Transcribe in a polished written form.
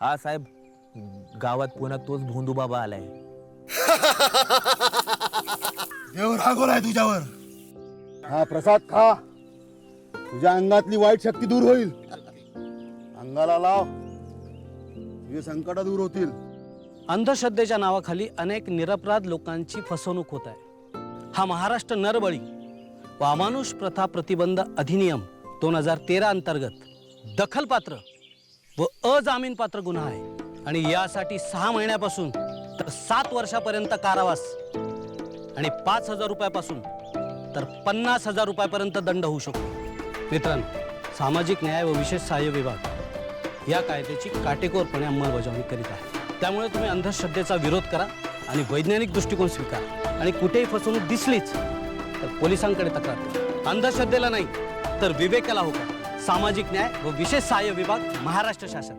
हा साहेब, गावात पुन्हा तोच भोंदू बाबा आलाय. देव रागवलाय तुझ्यावर. हा प्रसाद खा, तुझ्या अंगातली वाईट शक्ती दूर होईल. अंगाला लाव, तुझे संकट दूर होतील. अंधश्रद्धेच्या नावाखाली अनेक निरपराध लोकांची फसवणूक होत आहे. हा महाराष्ट्र नरबळी व अमानुष प्रथा प्रतिबंध अधिनियम 2013 अंतर्गत दखलपात्र व अजामीनपात्र गुन्हा आहे आणि यासाठी 6 महिन्यापासून तर 7 वर्षापर्यंत कारावास आणि 5,000 रुपयापासून तर 50,000 रुपयापर्यंत दंड होऊ शकतो. मित्रांनो, सामाजिक न्याय व विशेष सहाय्य विभाग या कायद्याची काटेकोरपणे अंमलबजावणी करीत आहे. त्यामुळे तुम्ही अंधश्रद्धेचा विरोध करा आणि वैज्ञानिक दृष्टिकोन स्वीकारा आणि कुठेही फसवणूक दिसलीच तर पोलिसांकडे तक्रार करा. अंधश्रद्धेला नाही तर विवेकाला होका. सामाजिक न्याय व विशेष सहाय्य विभाग, महाराष्ट्र शासन.